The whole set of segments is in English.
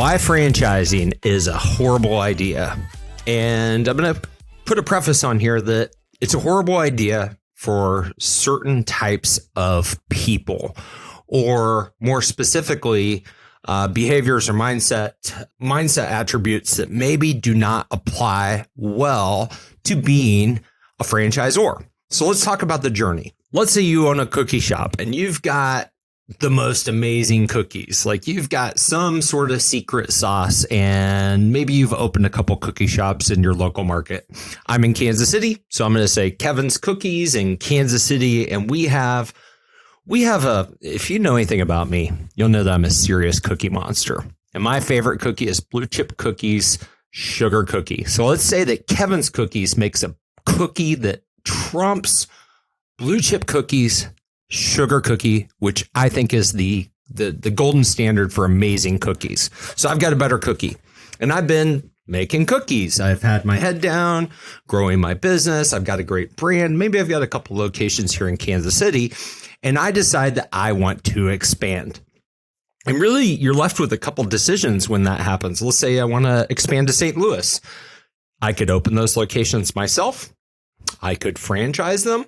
Why franchising is a horrible idea. And I'm going to put a preface on here that it's a horrible idea for certain types of people, or more specifically, behaviors or mindset attributes that maybe do not apply well to being a franchisor. So let's talk about the journey. Let's say you own a cookie shop and you've got the most amazing cookies. Like you've got some sort of secret sauce, and maybe you've opened a couple cookie shops in your local market. I'm in Kansas City, so I'm going to say Kevin's Cookies in Kansas City. And we have if you know anything about me, you'll know that I'm a serious cookie monster. And my favorite cookie is Blue Chip Cookies Sugar Cookie. So let's say that Kevin's Cookies makes a cookie that trumps Blue Chip Cookies Sugar Cookie, which I think is the golden standard for amazing cookies. So I've got a better cookie, and I've been making cookies. I've had my head down, growing my business. I've got a great brand. Maybe I've got a couple locations here in Kansas City, and I decide that I want to expand. And really, you're left with a couple decisions when that happens. Let's say I want to expand to St. Louis. I could open those locations myself. I could franchise them.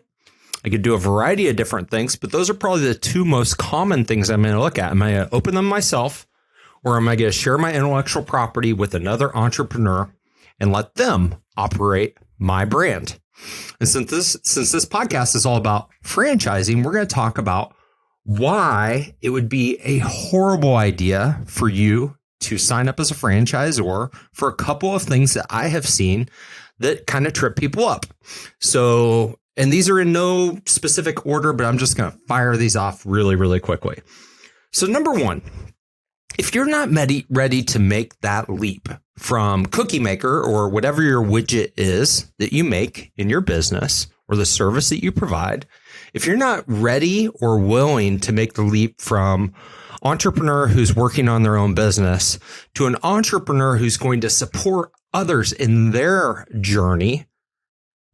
I could do a variety of different things, but those are probably the two most common things I'm going to look at. Am I going to open them myself, or am I going to share my intellectual property with another entrepreneur and let them operate my brand? And since this podcast is all about franchising, we're going to talk about why it would be a horrible idea for you to sign up as a franchisor for a couple of things that I have seen that kind of trip people up. So, and these are in no specific order, but I'm just going to fire these off really, really quickly. So number one, if you're not ready to make that leap from cookie maker or whatever your widget is that you make in your business or the service that you provide, if you're not ready or willing to make the leap from entrepreneur who's working on their own business to an entrepreneur who's going to support others in their journey,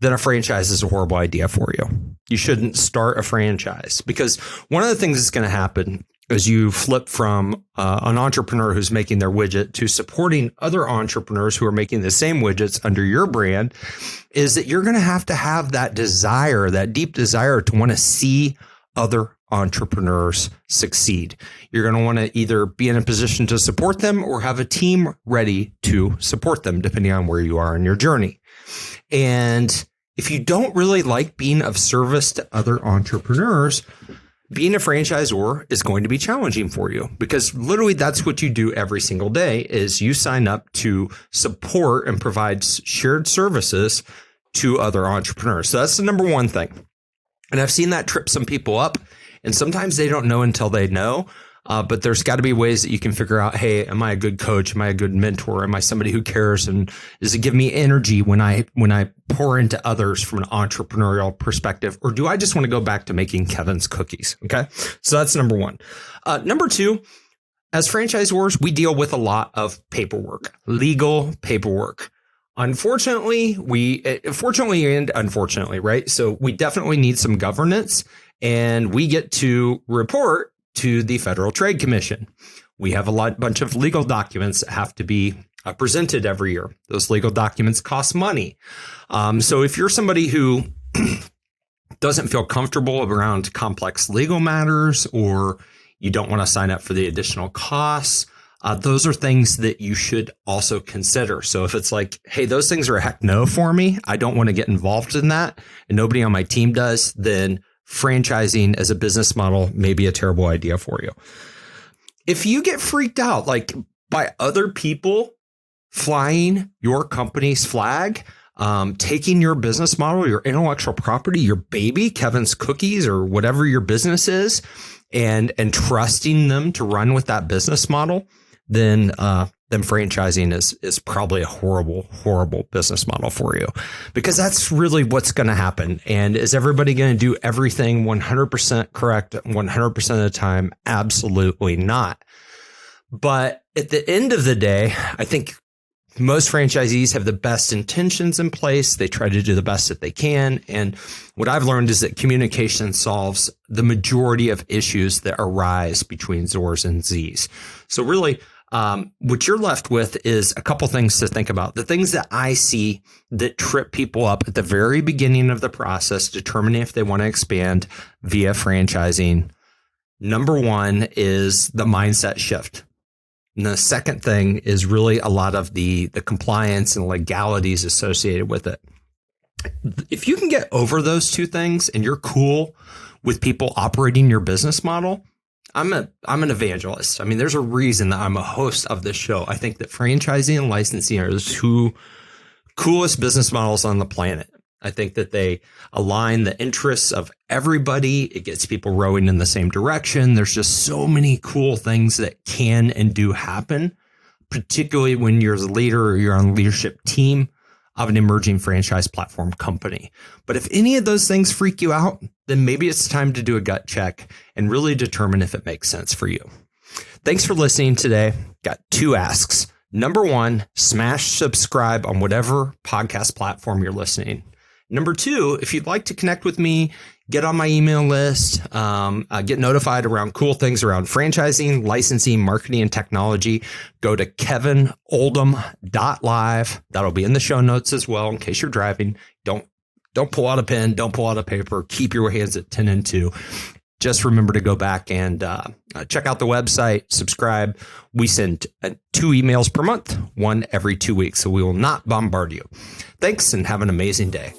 then a franchise is a horrible idea for you. You shouldn't start a franchise, because one of the things that's going to happen as you flip from an entrepreneur who's making their widget to supporting other entrepreneurs who are making the same widgets under your brand is that you're going to have that desire, that deep desire to want to see other entrepreneurs succeed. You're going to want to either be in a position to support them or have a team ready to support them, depending on where you are in your journey. And if you don't really like being of service to other entrepreneurs, being a franchisor is going to be challenging for you, because literally that's what you do every single day is you sign up to support and provide shared services to other entrepreneurs. So that's the number one thing. And I've seen that trip some people up, and sometimes they don't know until they know. But there's got to be ways that you can figure out, hey, am I a good coach? Am I a good mentor? Am I somebody who cares? And does it give me energy when I pour into others from an entrepreneurial perspective? Or do I just want to go back to making Kevin's cookies? Okay. So that's number one. Number two, as franchisors, we deal with a lot of paperwork, legal paperwork. Unfortunately, and unfortunately, right? So we definitely need some governance, and we get to report to the Federal Trade Commission. We have a bunch of legal documents that have to be presented every year. Those legal documents cost money. So if you're somebody who doesn't feel comfortable around complex legal matters, or you don't want to sign up for the additional costs, those are things that you should also consider. So if it's like, hey, those things are a heck no for me, I don't want to get involved in that, and nobody on my team does, then franchising as a business model may be a terrible idea for you. If you get freaked out like by other people flying your company's flag, taking your business model, your intellectual property, your baby, Kevin's Cookies, or whatever your business is, and trusting them to run with that business model, then franchising is probably a horrible business model for you, because that's really what's going to happen. And is everybody going to do everything 100% correct 100% of the time? Absolutely not. But at the end of the day, I think most franchisees have the best intentions in place. They try to do the best that they can. And what I've learned is that communication solves the majority of issues that arise between Zors and Zs. So really, What you're left with is a couple things to think about. The things that I see that trip people up at the very beginning of the process, determining if they want to expand via franchising. Number one is the mindset shift. And the second thing is really a lot of the compliance and legalities associated with it. If you can get over those two things and you're cool with people operating your business model, I'm an evangelist. I mean, there's a reason that I'm a host of this show. I think that franchising and licensing are the two coolest business models on the planet. I think that they align the interests of everybody. It gets people rowing in the same direction. There's just so many cool things that can and do happen, particularly when you're the leader or you're on the leadership team of an emerging franchise platform company. But if any of those things freak you out, then maybe it's time to do a gut check and really determine if it makes sense for you. Thanks for listening today. Got two asks. Number one, smash subscribe on whatever podcast platform you're listening. Number two, if you'd like to connect with me, get on my email list, get notified around cool things around franchising, licensing, marketing, and technology, go to kevinoldham.live. That'll be in the show notes as well in case you're driving. Don't pull out a pen. Don't pull out a paper. Keep your hands at 10 and 2. Just remember to go back and check out the website, subscribe. We send 2 emails per month, one every 2 weeks, so we will not bombard you. Thanks and have an amazing day.